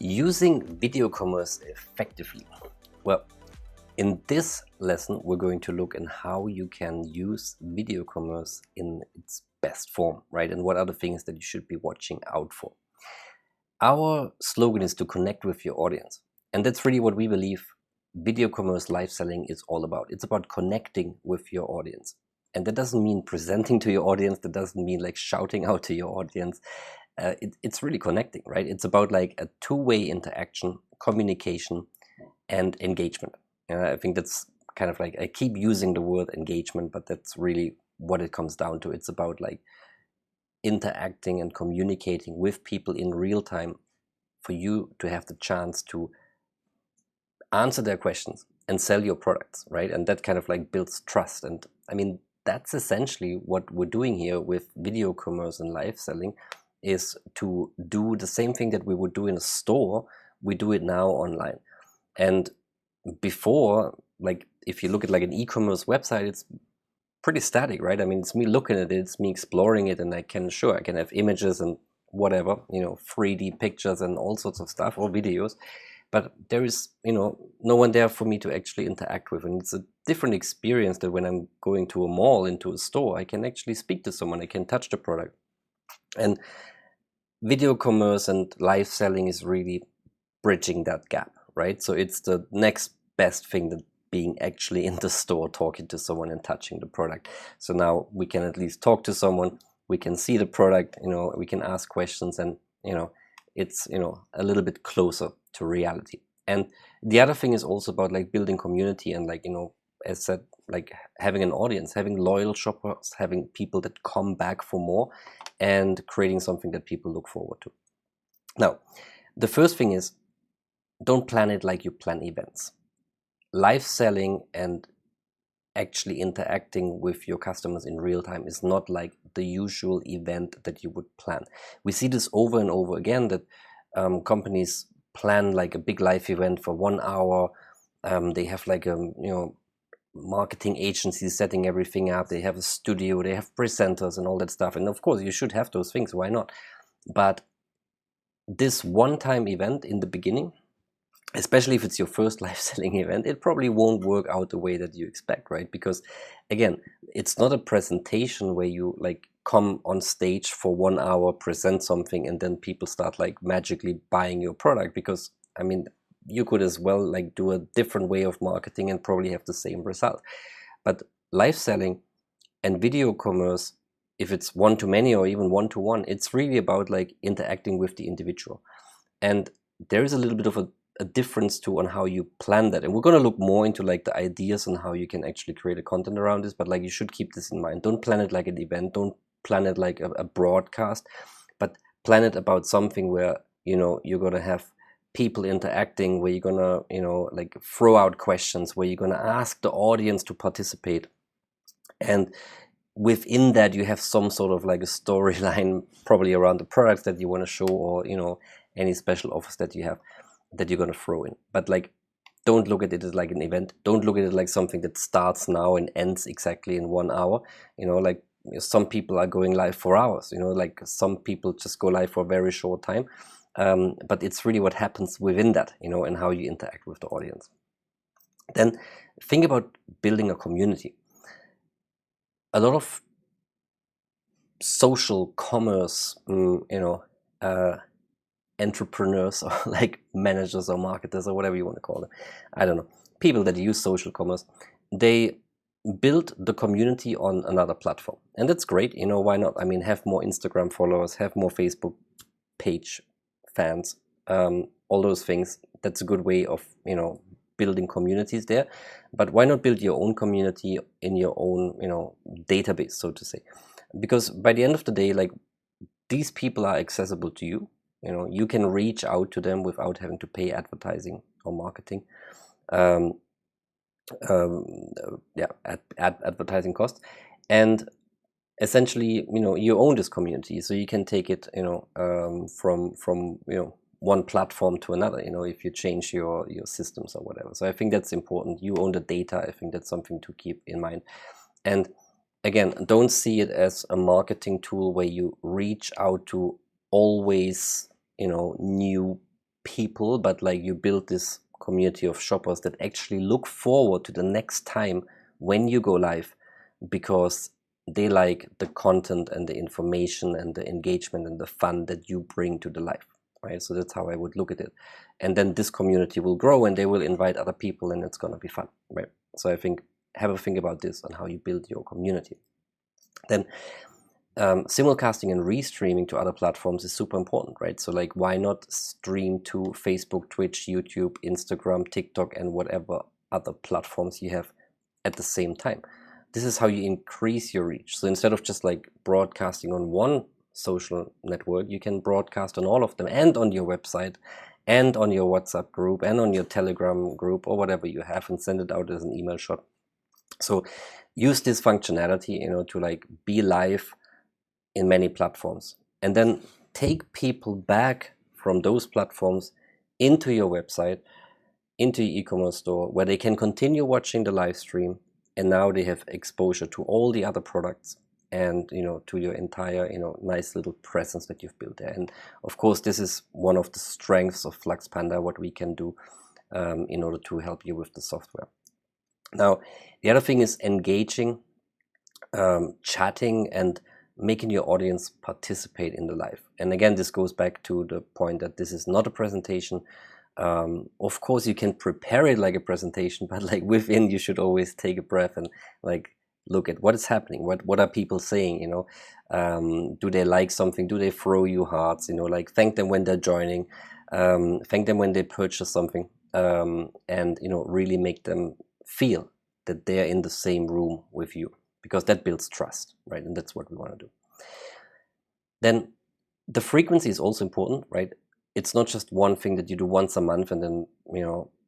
Using video commerce effectively. Well, in this lesson, we're going to look at how you can use video commerce in its best form, right? And what are the things that you should be watching out for. Our slogan is to connect with your audience. And that's really what we believe video commerce live selling is all about. It's about connecting with your audience. And that doesn't mean presenting to your audience. That doesn't mean like shouting out to your audience. It's really connecting, right? It's about like a two-way interaction, communication, and engagement. And I think that's kind of like, I keep using the word engagement, but that's really what it comes down to. It's about like interacting and communicating with people in real time for you to have the chance to answer their questions and sell your products, right? And that kind of like builds trust. And I mean, that's essentially what we're doing here with video commerce and live selling, is to do the same thing that we would do in a store. We do it now online. And before, like if you look at like an e-commerce website, it's pretty static, right? I mean, it's me looking at it, it's me exploring it, and I can have images and whatever, 3D pictures and all sorts of stuff, or videos, but there is, no one there for me to actually interact with. And it's a different experience that when I'm going to a mall, into a store, I can actually speak to someone, I can touch the product. And video commerce and live selling is really bridging that gap, right? So it's the next best thing that being actually in the store, talking to someone and touching the product. So now we can at least talk to someone, we can see the product, we can ask questions, and it's a little bit closer to reality. And the other thing is also about like building community and like, as said, like having an audience, having loyal shoppers, having people that come back for more, and creating something that people look forward to. Now, the first thing is, don't plan it like you plan events. Live selling and actually interacting with your customers in real time is not like the usual event that you would plan. We see this over and over again, that companies plan like a big live event for 1 hour. They have like marketing agencies setting everything up. They have a studio, they have presenters and all that stuff. And of course, you should have those things. Why not? But this one-time event in the beginning, especially if it's your first live selling event, it probably won't work out the way that you expect, right? Because again, it's not a presentation where you like come on stage for 1 hour, present something, and then people start like magically buying your product. Because I mean, you could as well like do a different way of marketing and probably have the same result. But live selling and video commerce, if it's one-to-many or even one-to-one, it's really about like interacting with the individual. And there is a little bit of a difference too on how you plan that. And we're going to look more into like the ideas on how you can actually create a content around this, but like you should keep this in mind. Don't plan it like an event, don't plan it like a broadcast, but plan it about something where you're going to have people interacting, where you're going to like throw out questions, where you're going to ask the audience to participate, and within that you have some sort of like a storyline probably around the products that you want to show, or any special offers that you have that you're going to throw in. But like, don't look at it as like an event. Don't look at it like something that starts now and ends exactly in 1 hour. Like some people are going live for hours, like some people just go live for a very short time. But it's really what happens within that, and how you interact with the audience. Then think about building a community. A lot of social commerce, entrepreneurs, or like managers or marketers or whatever you want to call them, I don't know, people that use social commerce, they build the community on another platform. And that's great, why not? I mean, have more Instagram followers, have more Facebook page fans, all those things. That's a good way of building communities there. But why not build your own community in your own database, so to say? Because by the end of the day, like, these people are accessible to you. You can reach out to them without having to pay advertising or marketing, advertising costs. And essentially, you own this community, so you can take it, from one platform to another, if you change your systems or whatever. So I think that's important. You own the data. I think that's something to keep in mind. And again, don't see it as a marketing tool where you reach out to always, new people, but like you build this community of shoppers that actually look forward to the next time when you go live, because they like the content and the information and the engagement and the fun that you bring to the live, right? So that's how I would look at it. And then this community will grow and they will invite other people and it's going to be fun, right? So I think have a think about this on how you build your community. Then simulcasting and restreaming to other platforms is super important, right? So like, why not stream to Facebook, Twitch, YouTube, Instagram, TikTok, and whatever other platforms you have at the same time? This is how you increase your reach. So instead of just like broadcasting on one social network, you can broadcast on all of them, and on your website, and on your WhatsApp group, and on your Telegram group, or whatever you have, and send it out as an email shot. So use this functionality, to like be live in many platforms, and then take people back from those platforms into your website, into your e-commerce store, where they can continue watching the live stream, and now they have exposure to all the other products and to your entire nice little presence that you've built there. And of course, this is one of the strengths of Flux Panda, what we can do in order to help you with the software. Now, the other thing is engaging, chatting, and making your audience participate in the live. And again, this goes back to the point that this is not a presentation. Of course, you can prepare it like a presentation, but like within, you should always take a breath and like look at what is happening. What are people saying? Do they like something? Do they throw you hearts? Like thank them when they're joining, thank them when they purchase something, and really make them feel that they're in the same room with you, because that builds trust, right? And that's what we want to do. Then the frequency is also important, right? It's not just one thing that you do once a month and then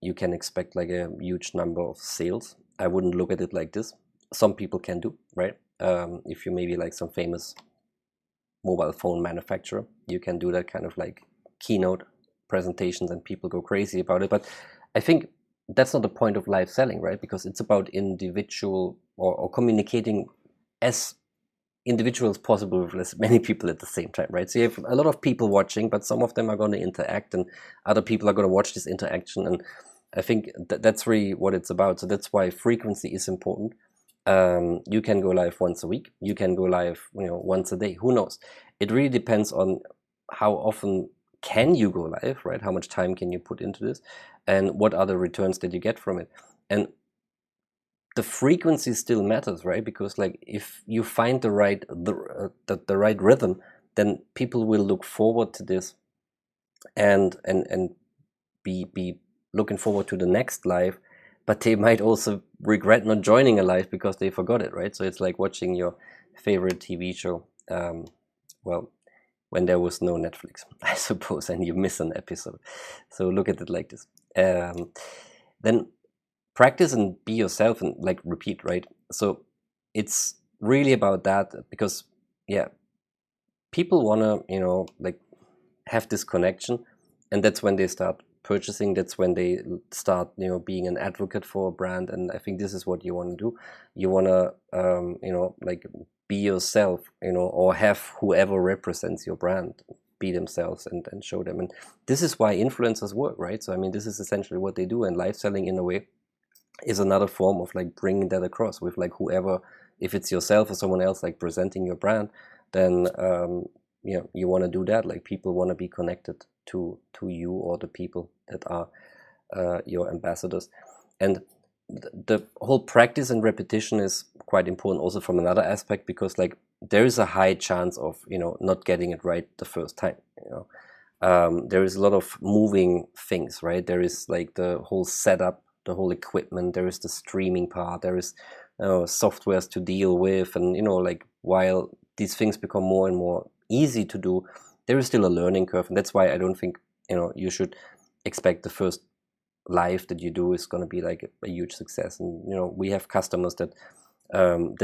you can expect like a huge number of sales. I wouldn't look at it like this. Some people can do, right? If you maybe like some famous mobile phone manufacturer, you can do that kind of like keynote presentations and people go crazy about it. But I think that's not the point of live selling, right? Because it's about individual or communicating as individual as possible with as many people at the same time, right? So you have a lot of people watching, but some of them are going to interact and other people are going to watch this interaction. And I think that's really what it's about. So that's why frequency is important. You can go live once a week. You can go live, once a day. Who knows? It really depends on how often can you go live, right? How much time can you put into this, and what are the returns that you get from it? And the frequency still matters, right? Because like if you find the right rhythm, then people will look forward to this and be looking forward to the next live, but they might also regret not joining a live because they forgot it, right? So it's like watching your favorite TV show, well, when there was no Netflix, I suppose, and you miss an episode. So look at it like this. Then practice and be yourself and like repeat, right? So it's really about that, because people want to like have this connection, and that's when they start purchasing. That's when they start being an advocate for a brand. And I think this is what you want to do. You want to like be yourself, or have whoever represents your brand be themselves and show them. And this is why influencers work, right? So I mean, this is essentially what they do, and live selling in a way is another form of like bringing that across with like whoever, if it's yourself or someone else like presenting your brand, then you want to do that. Like people want to be connected to you or the people that are your ambassadors. And the whole practice and repetition is quite important also from another aspect, because like there is a high chance of not getting it right the first time. There is a lot of moving things, right? There is like the whole setup, the whole equipment, there is the streaming part, there is softwares to deal with, and like while these things become more and more easy to do, there is still a learning curve. And that's why I don't think you should expect the first live that you do is going to be like a huge success. And we have customers that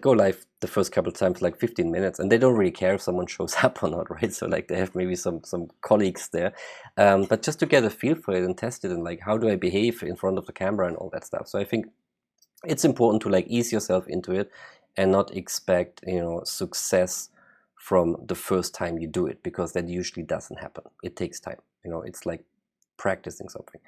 go live the first couple of times like 15 minutes, and they don't really care if someone shows up or not, right? So like they have maybe some colleagues there, but just to get a feel for it and test it, and like how do I behave in front of the camera and all that stuff. So I think it's important to like ease yourself into it and not expect success from the first time you do it, because that usually doesn't happen. It takes time. It's like practicing something.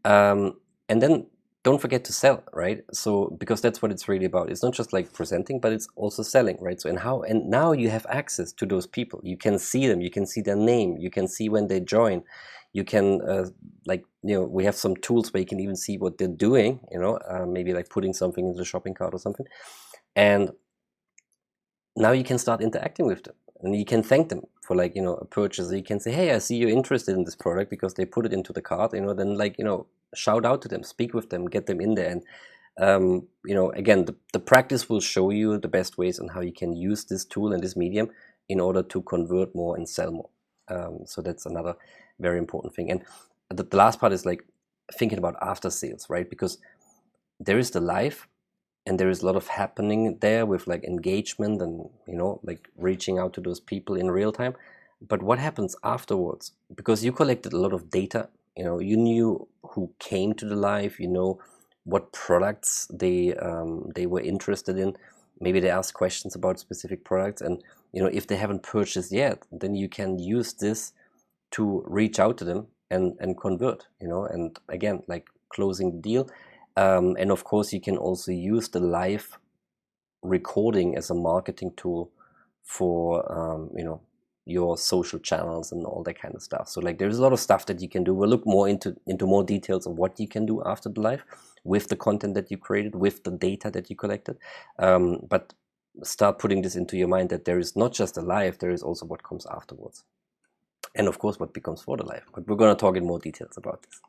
And then don't forget to sell, right? So because that's what it's really about. It's not just like presenting, but it's also selling, right? So and now you have access to those people. You can see them, you can see their name, you can see when they join. You can like, you know, we have some tools where you can even see what they're doing, you know, maybe like putting something into the shopping cart or something. And now you can start interacting with them, and you can thank them for, like, you know, a purchase. You can say, hey, I see you're interested in this product because they put it into the cart, you know. Then, like, you know, shout out to them, speak with them, get them in there. And you know, again, the practice will show you the best ways on how you can use this tool and this medium in order to convert more and sell more. So that's another very important thing. And the last part is like thinking about after sales, right? Because there is the live, and there is a lot of happening there with like engagement and, you know, like reaching out to those people in real time. But what happens afterwards? Because you collected a lot of data, you know, you knew who came to the live, you know what products they were interested in. Maybe they asked questions about specific products, and, you know, if they haven't purchased yet, then you can use this to reach out to them and convert, you know, and again, like closing the deal. And of course, you can also use the live recording as a marketing tool for, you know, your social channels and all that kind of stuff. So like there's a lot of stuff that you can do. We'll look more into more details of what you can do after the live with the content that you created, with the data that you collected. But start putting this into your mind that there is not just a live, there is also what comes afterwards. And of course, what becomes for the live. But we're going to talk in more details about this.